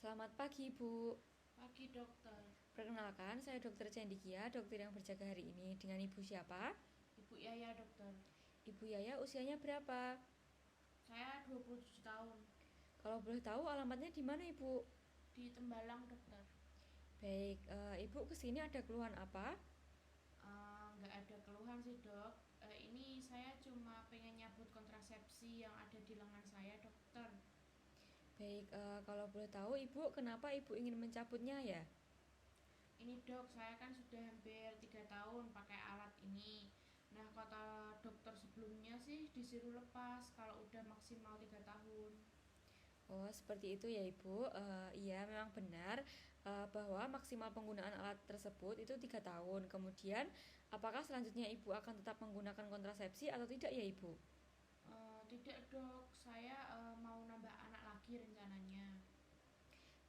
Selamat pagi, Bu. Pagi dokter, Perkenalkan, saya Dokter Cendikia, dokter yang berjaga hari ini. Dengan Ibu siapa? Ibu Yaya dokter. Ibu Yaya usianya berapa? Saya 27 tahun, Kalau boleh tahu alamatnya di mana, Ibu? di Tembalang dokter. Baik, Ibu kesini ada keluhan apa? Nggak ada keluhan sih dok. Ini saya cuma pengen nyabut kontrasepsi yang ada di lengan saya dokter. Baik, kalau boleh tahu Ibu kenapa Ibu ingin mencabutnya ya? Ini dok, saya kan sudah hampir 3 tahun pakai alat ini. Nah kata dokter sebelumnya sih disuruh lepas kalau udah maksimal 3 tahun. Oh, seperti itu ya, Ibu. Iya, memang benar bahwa maksimal penggunaan alat tersebut itu 3 tahun. Kemudian, apakah selanjutnya Ibu akan tetap menggunakan kontrasepsi atau tidak ya, Ibu? Tidak dok, saya mau nambah anak lagi rencananya.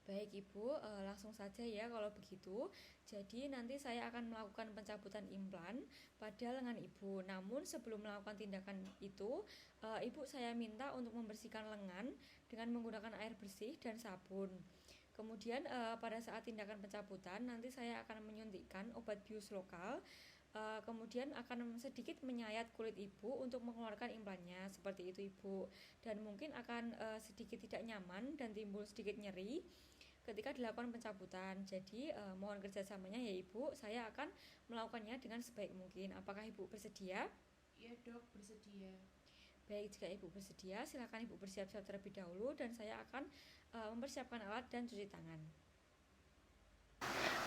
Baik Ibu, langsung saja ya kalau begitu. Jadi nanti saya akan melakukan pencabutan implan pada lengan Ibu. Namun sebelum melakukan tindakan itu, Ibu saya minta untuk membersihkan lengan dengan menggunakan air bersih dan sabun. Kemudian pada saat tindakan pencabutan nanti saya akan menyuntikkan obat bius lokal. Kemudian akan sedikit menyayat kulit ibu untuk mengeluarkan implannya seperti itu ibu, dan mungkin akan sedikit tidak nyaman dan timbul sedikit nyeri ketika dilakukan pencabutan. Jadi mohon kerjasamanya ya ibu, saya akan melakukannya dengan sebaik mungkin. Apakah ibu bersedia? Iya dok, bersedia. Baik, jika ibu bersedia silakan ibu bersiap-siap terlebih dahulu dan saya akan mempersiapkan alat dan cuci tangan.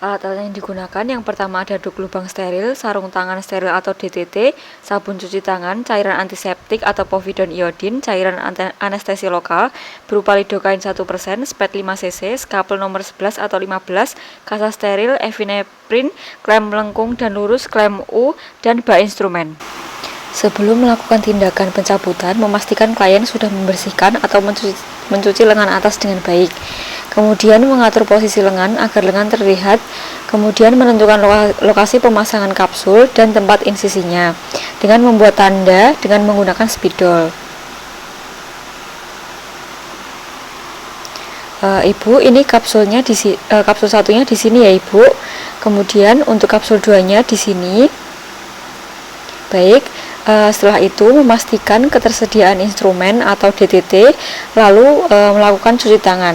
Alat-alat yang digunakan yang pertama ada duk lubang steril, sarung tangan steril atau DTT, sabun cuci tangan, cairan antiseptik atau povidone iodin, cairan anestesi lokal berupa lidocaine 1%, spet 5 cc, skapel nomor 11 atau 15, kasa steril, epinephrine, klem melengkung dan lurus, klem U, dan bak instrumen. Sebelum melakukan tindakan pencabutan, memastikan klien sudah membersihkan atau mencuci lengan atas dengan baik. Kemudian mengatur posisi lengan agar lengan terlihat. Kemudian menentukan lokasi pemasangan kapsul dan tempat insisinya dengan membuat tanda dengan menggunakan spidol. Ibu, ini kapsulnya kapsul satunya di sini ya Ibu. Kemudian untuk kapsul 2-nya di sini. Baik. Setelah itu memastikan ketersediaan instrumen atau DTT, lalu melakukan cuci tangan.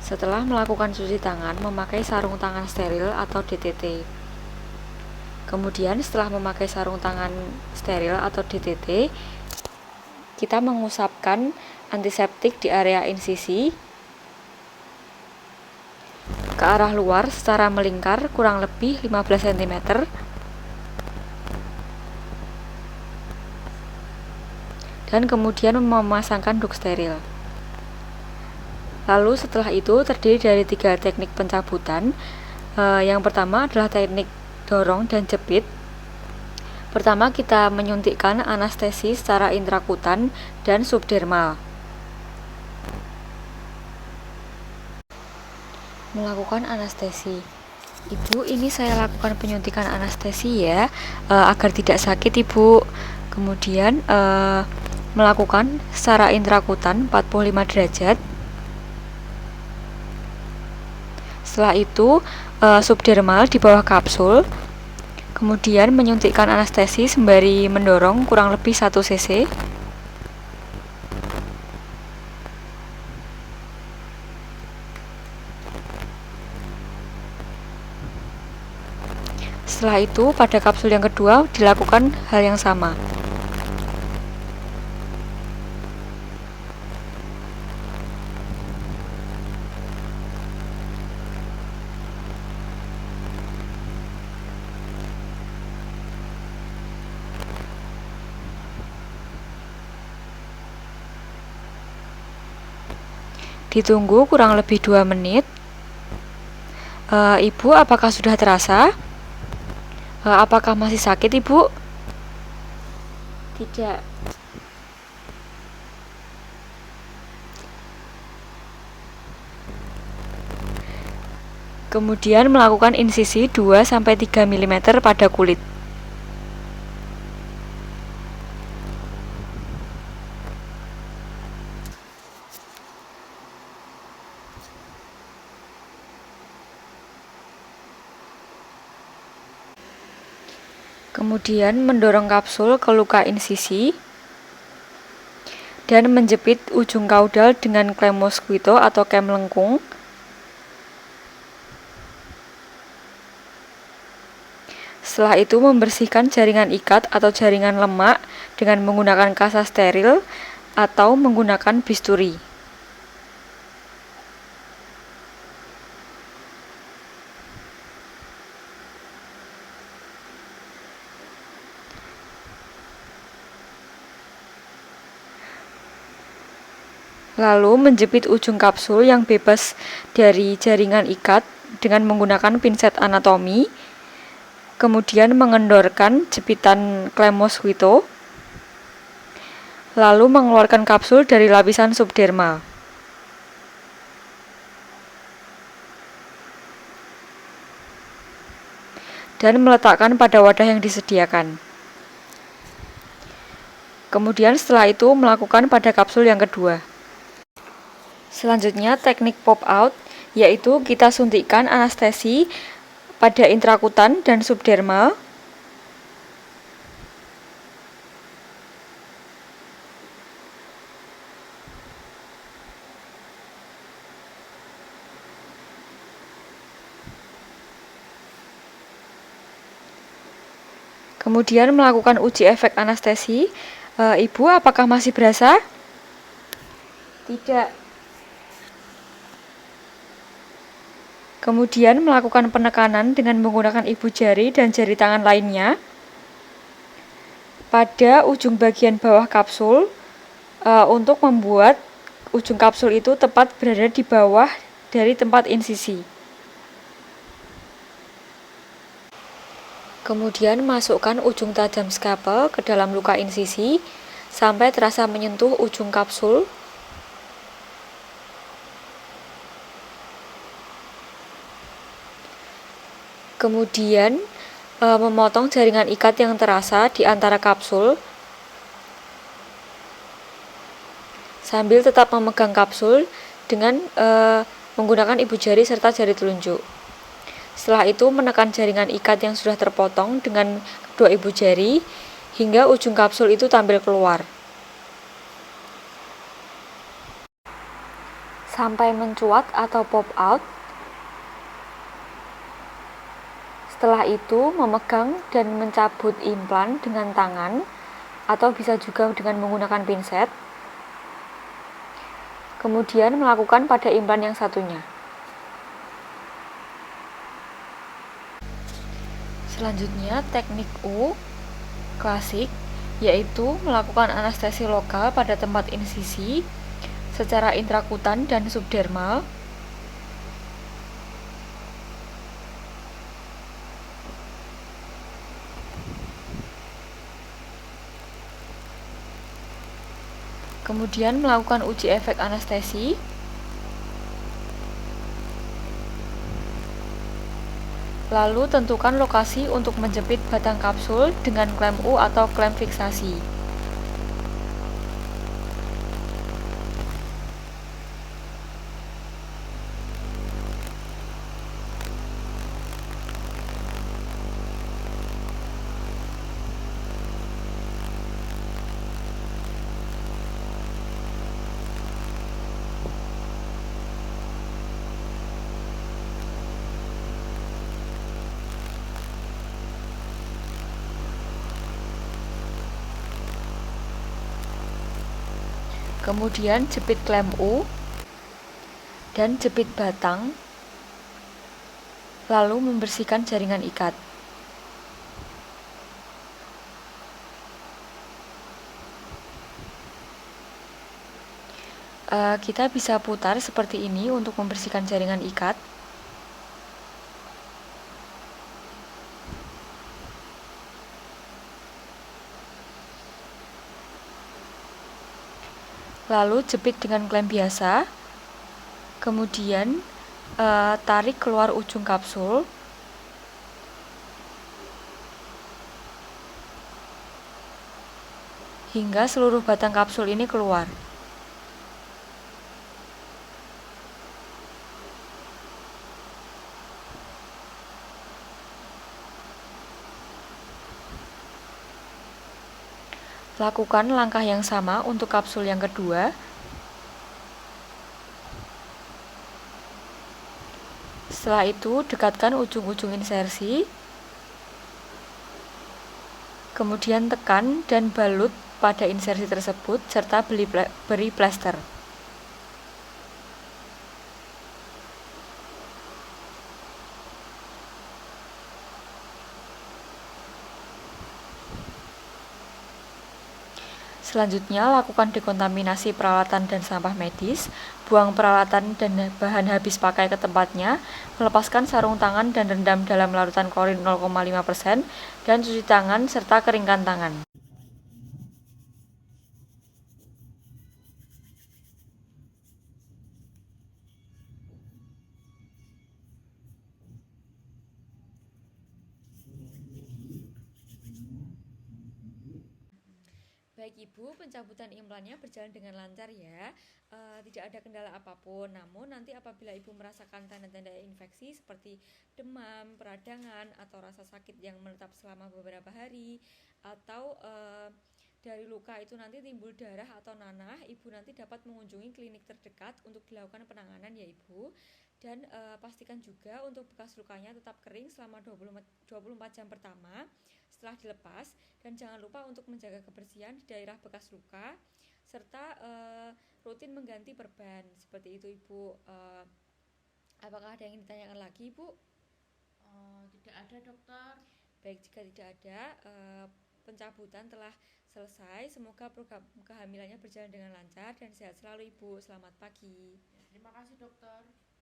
Setelah melakukan cuci tangan, memakai sarung tangan steril atau DTT. Kemudian setelah memakai sarung tangan steril atau DTT, kita mengusapkan antiseptik di area insisi ke arah luar secara melingkar kurang lebih 15 cm. Dan kemudian memasangkan duk steril. Lalu setelah itu terdiri dari 3 teknik pencabutan. Yang pertama adalah teknik dorong dan jepit. Pertama kita menyuntikkan anestesi secara intrakutan dan subdermal. Melakukan anestesi. Ibu, ini saya lakukan penyuntikan anestesi ya, agar tidak sakit Ibu. Kemudian melakukan secara intrakutan 45 derajat. Setelah itu subdermal di bawah kapsul. Kemudian menyuntikkan anestesi sembari mendorong kurang lebih 1 cc. Setelah itu pada kapsul yang kedua dilakukan hal yang sama. Ditunggu kurang lebih 2 menit. Ibu, apakah sudah terasa? Apakah masih sakit Ibu? Tidak. Kemudian melakukan insisi 2-3 mm pada kulit. Kemudian mendorong kapsul ke luka insisi dan menjepit ujung kaudal dengan klem mosquito atau kem lengkung. Setelah itu membersihkan jaringan ikat atau jaringan lemak dengan menggunakan kasa steril atau menggunakan bisturi. Lalu menjepit ujung kapsul yang bebas dari jaringan ikat dengan menggunakan pinset anatomi. Kemudian mengendorkan jepitan klem mosquito. Lalu mengeluarkan kapsul dari lapisan subdermal. Dan meletakkan pada wadah yang disediakan. Kemudian setelah itu melakukan pada kapsul yang kedua. Selanjutnya teknik pop out, yaitu kita suntikkan anestesi pada intrakutan dan subdermal. Kemudian melakukan uji efek anestesi. Ibu, apakah masih berasa? Tidak. Kemudian melakukan penekanan dengan menggunakan ibu jari dan jari tangan lainnya pada ujung bagian bawah kapsul untuk membuat ujung kapsul itu tepat berada di bawah dari tempat insisi. Kemudian masukkan ujung tajam skapel ke dalam luka insisi sampai terasa menyentuh ujung kapsul. Kemudian memotong jaringan ikat yang terasa di antara kapsul sambil tetap memegang kapsul dengan menggunakan ibu jari serta jari telunjuk. Setelah itu menekan jaringan ikat yang sudah terpotong dengan kedua ibu jari hingga ujung kapsul itu tampil keluar. Sampai mencuat atau pop out. Setelah itu memegang dan mencabut implan dengan tangan atau bisa juga dengan menggunakan pinset. Kemudian melakukan pada implan yang satunya. Selanjutnya teknik U klasik, yaitu melakukan anestesi lokal pada tempat insisi secara intrakutan dan subdermal. Kemudian melakukan uji efek anestesi. Lalu tentukan lokasi untuk menjepit batang kapsul dengan klem U atau klem fiksasi. Kemudian jepit klem U dan jepit batang, lalu membersihkan jaringan ikat. Kita bisa putar seperti ini untuk membersihkan jaringan ikat. Lalu jepit dengan klem biasa. Kemudian Tarik keluar ujung kapsul hingga seluruh batang kapsul ini keluar. Lakukan langkah yang sama untuk kapsul yang kedua. Setelah itu, dekatkan ujung-ujung insersi, kemudian tekan dan balut pada insersi tersebut serta beri plester. Selanjutnya, lakukan dekontaminasi peralatan dan sampah medis, buang peralatan dan bahan habis pakai ke tempatnya, melepaskan sarung tangan dan rendam dalam larutan klorin 0,5%, dan cuci tangan serta keringkan tangan. Baik Ibu, pencabutan implannya berjalan dengan lancar ya. Tidak ada kendala apapun. Namun nanti apabila Ibu merasakan tanda-tanda infeksi seperti demam, peradangan, atau rasa sakit yang menetap selama beberapa hari, atau dari luka itu nanti timbul darah atau nanah, Ibu nanti dapat mengunjungi klinik terdekat untuk dilakukan penanganan ya Ibu. Dan pastikan juga untuk bekas lukanya tetap kering selama 24 jam pertama setelah dilepas, dan jangan lupa untuk menjaga kebersihan di daerah bekas luka serta rutin mengganti perban. Seperti itu Ibu. Apakah ada yang ditanyakan lagi Ibu? Tidak ada dokter. Baik, jika tidak ada, pencabutan telah selesai. Semoga program kehamilannya berjalan dengan lancar dan sehat selalu Ibu. Selamat pagi. Terima kasih dokter.